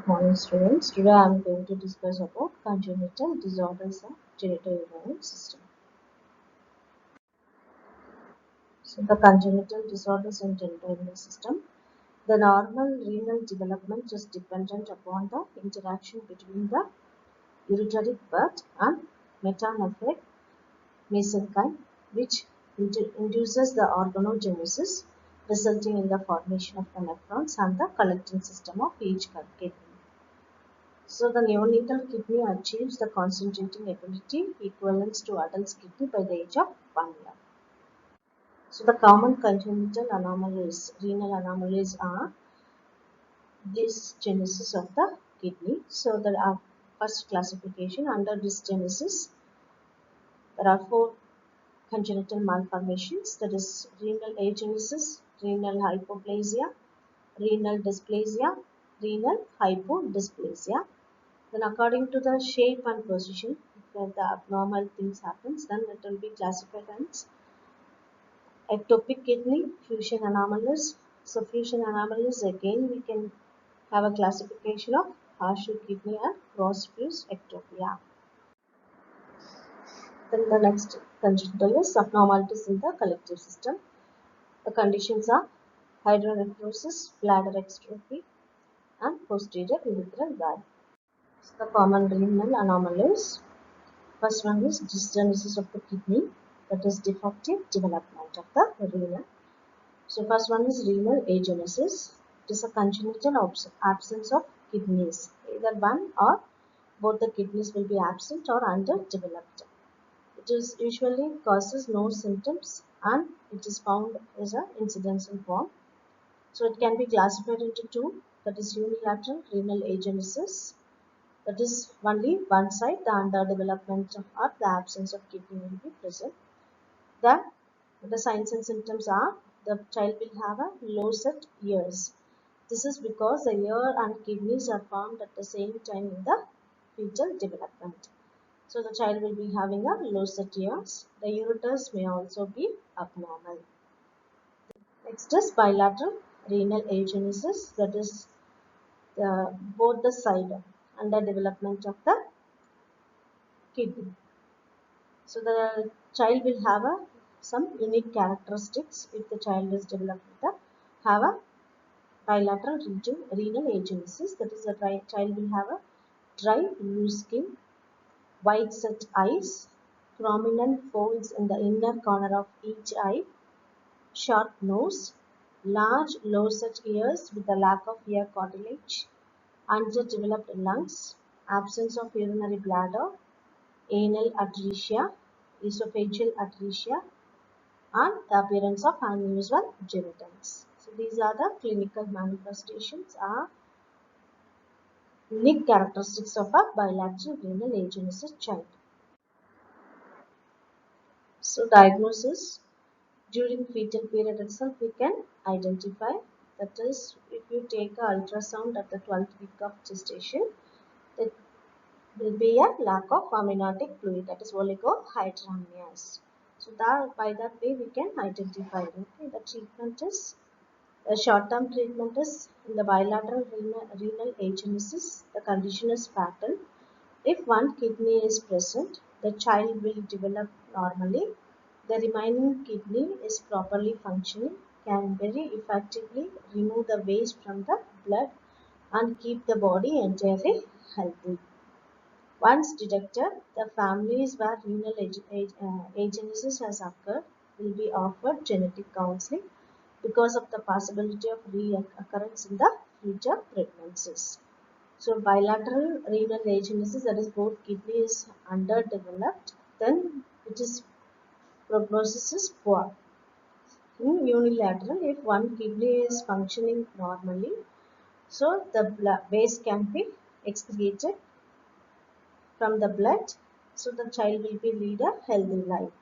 Morning students, today I am going to discuss about congenital disorders of genitourinary system. So the congenital disorders in genitourinary system, the normal renal development is dependent upon the interaction between the ureteric bud and metanephric mesenchyme, which induces the organogenesis, resulting in the formation of the nephrons and the collecting system of each kidney. So the neonatal kidney achieves the concentrating ability equivalent to adult's kidney by the age of 1 year. So the common congenital anomalies, renal anomalies are dysgenesis of the kidney. So there are first classification under dysgenesis. There are 4 congenital malformations, that is renal agenesis, renal hypoplasia, renal dysplasia, renal hypodysplasia. Then according to the shape and position, if the abnormal things happens, then it will be classified as ectopic kidney, fusion anomalies. So fusion anomalies, again we can have a classification of horseshoe kidney and cross-fused ectopia. Then the next congenital is abnormalities in the collective system. The conditions are hydronephrosis, bladder exstrophy, and posterior urethral valve. So the common renal anomalies. First one is dysgenesis of the kidney, that is defective development of the renal. So first one is renal agenesis. It is a congenital absence of kidneys. Either one or both the kidneys will be absent or underdeveloped. It is usually causes no symptoms and it is found as an incidental form. So it can be classified into two, that is unilateral renal agenesis, that is only one side, the underdevelopment or the absence of kidney will be present. The signs and symptoms are the child will have a low set ears. This is because the ear and kidneys are formed at the same time in the fetal development. So the child will be having a low set ears. The ureters may also be abnormal. Next is bilateral renal agenesis, that is both the side under development of the kidney. So the child will have some unique characteristics if the child is developed with have a bilateral renal agenesis. That is, the child will have a dry, loose skin, wide set eyes, prominent folds in the inner corner of each eye, short nose, large low set ears with a lack of ear cartilage, underdeveloped lungs, absence of urinary bladder, anal atresia, esophageal atresia, and the appearance of unusual genitals. So these are the clinical manifestations or unique characteristics of a bilateral renal agenesis child. So diagnosis, during fetal period itself we can identify, that is if you take an ultrasound at the 12th week of gestation, there will be a lack of amniotic fluid, that is oligohydramnios. So that by that way we can identify. Okay, the treatment is a short-term treatment is in the bilateral renal agenesis. The condition is fatal. If one kidney is present, the child will develop normally. The remaining kidney is properly functioning, can very effectively remove the waste from the blood and keep the body entirely healthy. Once detected, the families where renal agenesis has occurred will be offered genetic counseling because of the possibility of reoccurrence in the future pregnancies. So bilateral renal agenesis, that is both kidney is underdeveloped, then it is prognosis is poor. In unilateral, if one kidney is functioning normally, so the waste can be excreted from the blood, so the child will be lead a healthy life.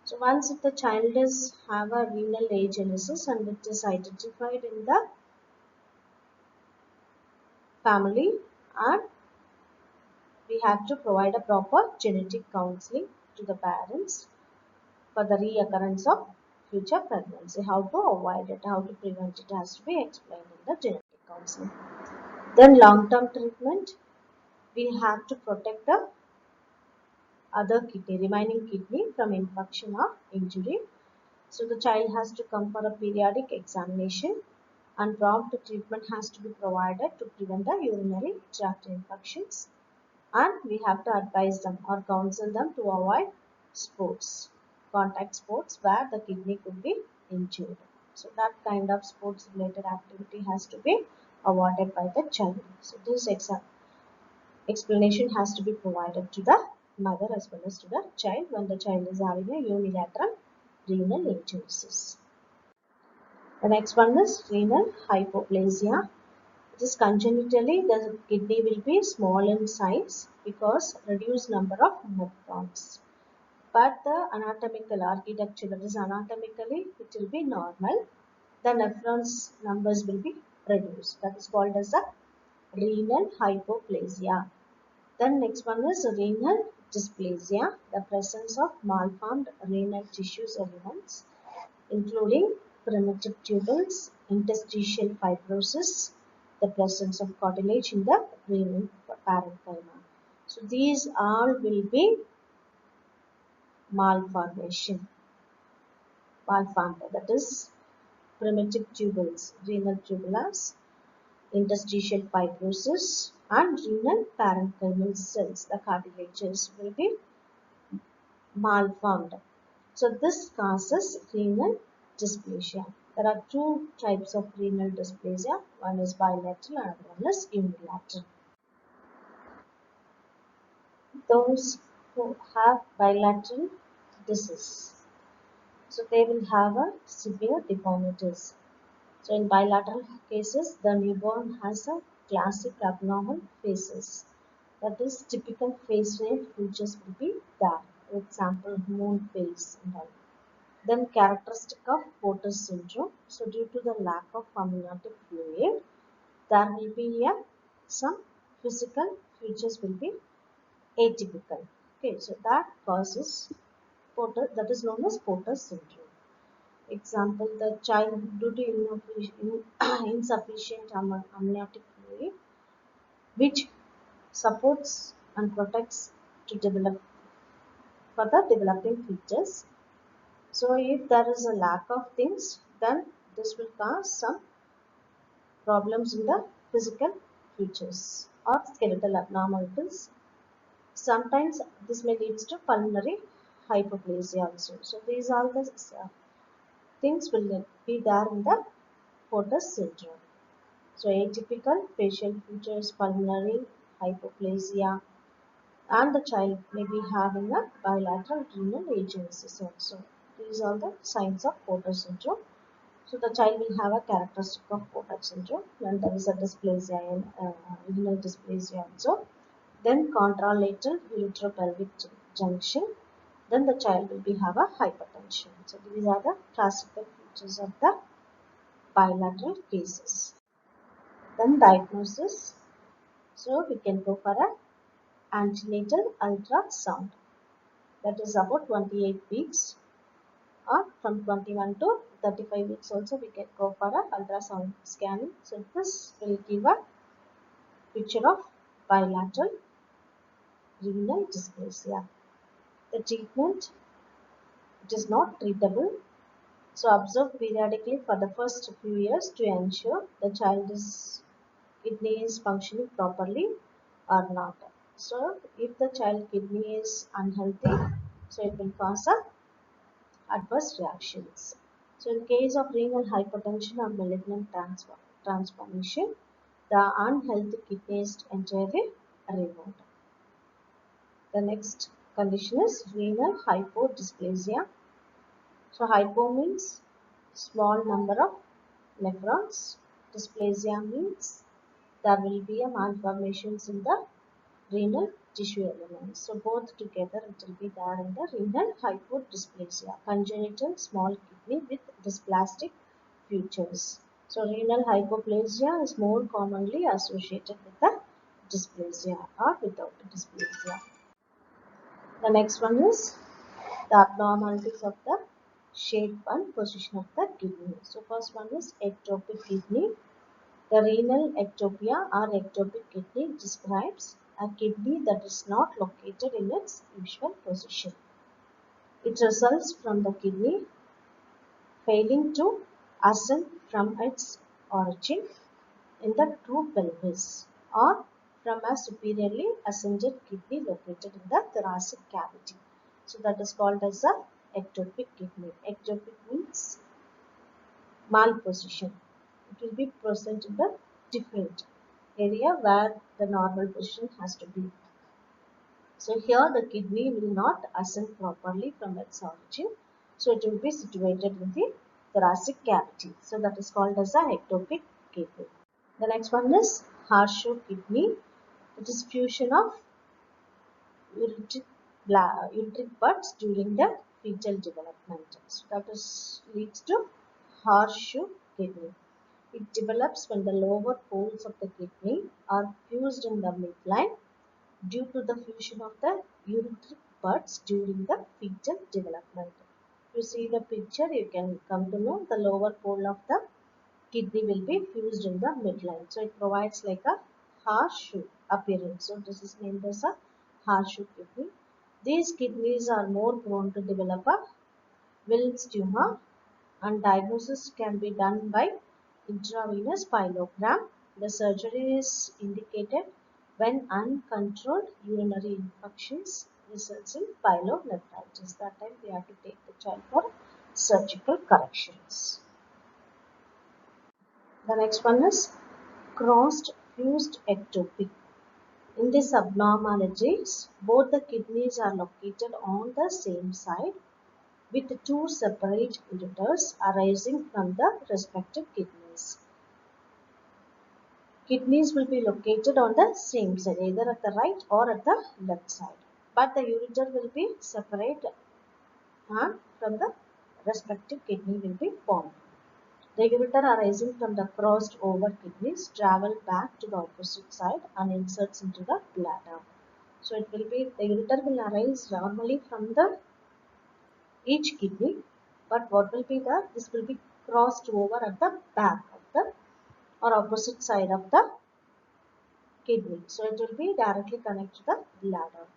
So once if the child is have a renal agenesis and it is identified in the family, and we have to provide a proper genetic counseling to the parents for the reoccurrence of future pregnancy. How to avoid it, how to prevent it has to be explained in the genetic counseling. Then long-term treatment, we have to protect the remaining kidney from infection or injury. So the child has to come for a periodic examination and prompt treatment has to be provided to prevent the urinary tract infections. And we have to advise them or counsel them to avoid contact sports where the kidney could be injured. So that kind of sports related activity has to be avoided by the child. So this explanation has to be provided to the mother as well as to the child when the child is having a unilateral renal angiosis. The next one is renal hypoplasia. It is congenitally the kidney will be small in size because reduced number of nephrons. But the anatomical architecture, that is anatomically it will be normal. The nephrons numbers will be reduced. That is called as a renal hypoplasia. Then next one is renal dysplasia, the presence of malformed renal tissues elements, including primitive tubules, interstitial fibrosis, the presence of cartilage in the renal parenchyma. So these all will be malformed, that is primitive tubules, renal tubules, interstitial fibrosis, and renal parenchymal cells, the cartilages will be malformed. So this causes renal dysplasia. There are two types of renal dysplasia. One is bilateral and one is unilateral. Those who have bilateral disease, so they will have a severe deformities. So in bilateral cases, the newborn has a classic abnormal faces. That is, typical face shape features will be there. For example, moon face and all. Then characteristic of Porter syndrome. So due to the lack of amniotic fluid, there will be some physical features will be atypical. Okay, so that causes Porter, that is known as Porter syndrome. Example, the child due to insufficient amniotic fluid, which supports and protects to develop for the developing fetus. So if there is a lack of things, then this will cause some problems in the physical features or skeletal abnormalities. Sometimes this may lead to pulmonary hypoplasia also. So these are the things will be there in the Porter syndrome. So atypical facial features, pulmonary hypoplasia, and the child may be having a bilateral renal agencies also. These are the signs of Porter syndrome. So the child will have a characteristic of Porter syndrome when there is a dysplasia in renal dysplasia also. Then contralateral uretropelvic junction. Then the child will be have a hypertension. So these are the classical features of the bilateral cases. Then diagnosis. So we can go for a antenatal ultrasound. That is about 28 weeks or from 21 to 35 weeks also we can go for a ultrasound scanning. So this will give a picture of bilateral renal dysplasia. The treatment, it is not treatable. So observe periodically for the first few years to ensure the child's kidney is functioning properly or not. So if the child kidney is unhealthy, so it will cause a adverse reactions. So in case of renal hypertension or malignant transformation, the unhealthy kidney is entirely removed. The next condition is renal hypodysplasia. So hypo means small number of nephrons. Dysplasia means there will be a malformations in the renal tissue elements. So both together it will be there in the renal hypodysplasia, congenital small kidney with dysplastic features. So renal hypoplasia is more commonly associated with the dysplasia or without dysplasia. The next one is the abnormalities of the shape and position of the kidney. So first one is ectopic kidney. The renal ectopia or ectopic kidney describes a kidney that is not located in its usual position. It results from the kidney failing to ascend from its origin in the true pelvis or from a superiorly ascended kidney located in the thoracic cavity. So that is called as a ectopic kidney. Ectopic means malposition. It will be present in the different area where the normal position has to be. So here the kidney will not ascend properly from its origin. So it will be situated in the thoracic cavity. So that is called as a ectopic kidney. The next one is horseshoe kidney. It is fusion of ureteric buds during the fetal development. So that leads to horseshoe kidney. It develops when the lower poles of the kidney are fused in the midline due to the fusion of the ureteric buds during the fetal development. If you see the picture, you can come to know the lower pole of the kidney will be fused in the midline. So it provides like a horseshoe appearance. So this is named as a horseshoe kidney. These kidneys are more prone to develop a Wilms tumor, and diagnosis can be done by intravenous pyelogram. The surgery is indicated when uncontrolled urinary infections results in pyelonephritis. That time we have to take the child for surgical corrections. The next one is crossed fused ectopic. In these abnormalities, both the kidneys are located on the same side with two separate ureters arising from the respective kidneys. Kidneys will be located on the same side, either at the right or at the left side. But the ureter will be separate and from the respective kidney will be formed. The ureter arising from the crossed over kidneys travel back to the opposite side and inserts into the bladder. So it will be the ureter will arise normally from the each kidney, but what will be this will be crossed over at the back of the or opposite side of the kidney. So it will be directly connected to the bladder.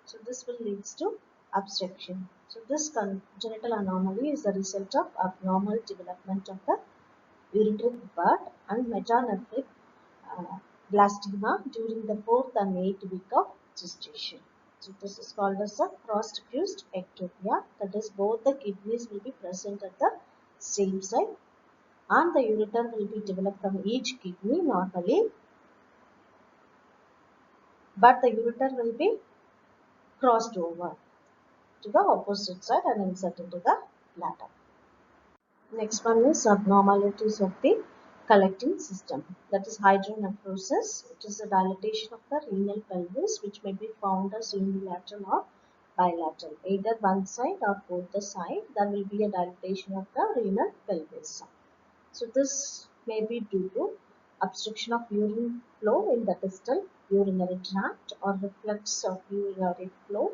So this will leads to obstruction. So this congenital anomaly is the result of abnormal development of the ureteric bud and metanephric blastema during the 4th and 8th week of gestation. So this is called as a cross-fused ectopia. That is, both the kidneys will be present at the same side and the ureter will be developed from each kidney normally, but the ureter will be crossed over to the opposite side and inserted into the bladder. Next one is abnormalities of the collecting system. That is hydronephrosis. It is a dilatation of the renal pelvis which may be found as unilateral or bilateral. Either one side or both the side, there will be a dilatation of the renal pelvis. So this may be due to obstruction of urine flow in the distal urinary tract or reflux of urinary flow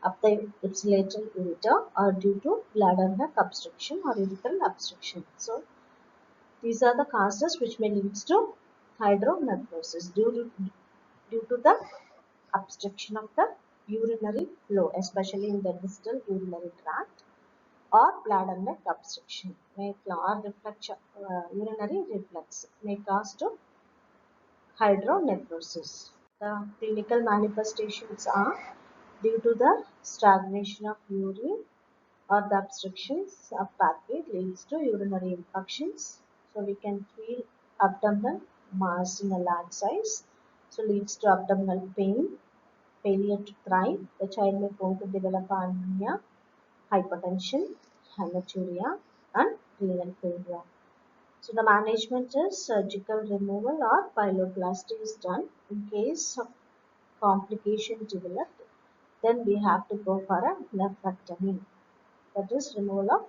up the ipsilateral ureter or due to bladder neck obstruction or urethral obstruction. So these are the causes which may lead to hydronephrosis due to the obstruction of the urinary flow, especially in the distal urinary tract, or bladder neck obstruction or urinary reflux may cause to hydronephrosis. The clinical manifestations are due to the stagnation of urine or the obstructions of pathway leads to urinary infections. So we can feel abdominal mass in a large size. So leads to abdominal pain, failure to thrive. The child may prone to develop anemia, hypertension, hematuria, and renal failure. So the management is surgical removal or pyeloplasty is done. In case of complication developed, then we have to go for a nephrectomy. That is removal of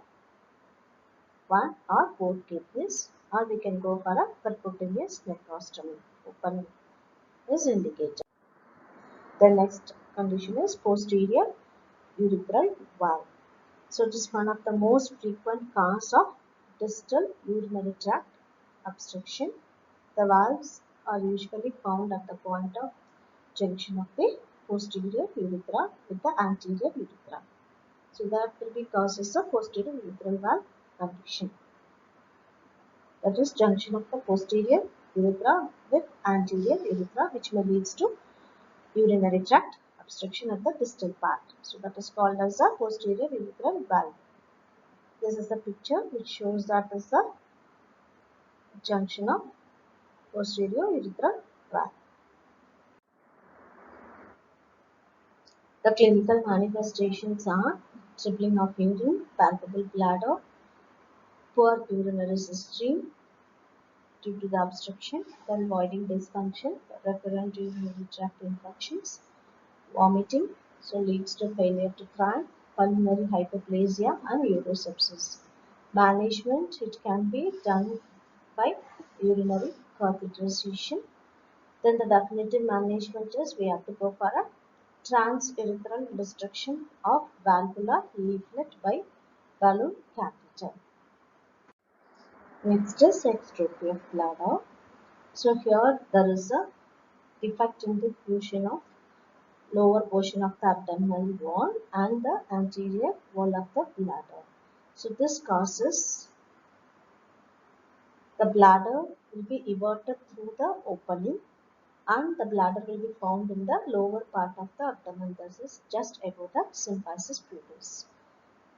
one or both kidneys, or we can go for a percutaneous nephrostomy. Open is indicated. The next condition is posterior urethral valve. So it is one of the most frequent cause of distal urinary tract obstruction. The valves are usually found at the point of junction of the posterior urethra with the anterior urethra. So that will be causes of posterior urethral valve condition. That is junction of the posterior urethra with anterior urethra, which may leads to urinary tract obstruction at the distal part. So that is called as a posterior urethral valve. This is the picture which shows that is the junction of posterior urethral valve. The clinical manifestations are dribbling of urine, palpable bladder, poor urinary stream due to the obstruction, then voiding dysfunction, recurrent urinary tract infections, vomiting, so leads to failure to thrive, pulmonary hyperplasia and urosepsis. Management, it can be done by urinary catheterization. Then the definitive management is we have to go for a transurethral destruction of valvular leaflet by balloon catheter. Next is extrophy of bladder. So here there is a defect in the fusion of lower portion of the abdominal wall and the anterior wall of the bladder. So this causes the bladder will be everted through the opening and the bladder will be found in the lower part of the abdomen, that is just above the symphysis pubis.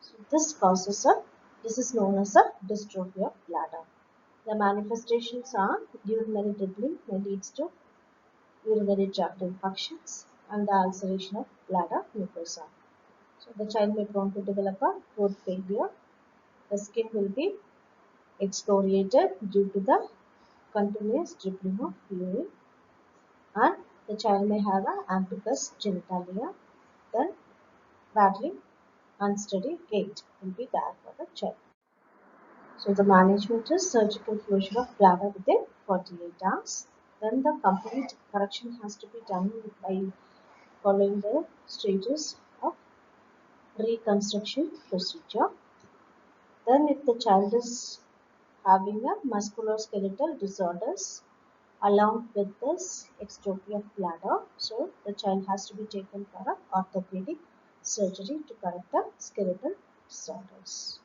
So this is known as a dystrophy of bladder. The manifestations are urinary dribbling may leads to urinary tract infections and the ulceration of bladder mucosa. So the child may prone to develop a growth failure. The skin will be excoriated due to the continuous dribbling of urine, and the child may have an ambiguous genitalia. Then badly unsteady gait will be there for the child. So the management is surgical closure of bladder within 48 hours. Then the complete correction has to be done by following the stages of reconstruction procedure. Then if the child is having a musculoskeletal disorders along with this extrophy of bladder, so the child has to be taken for a orthopedic surgery to correct the skeletal disorders.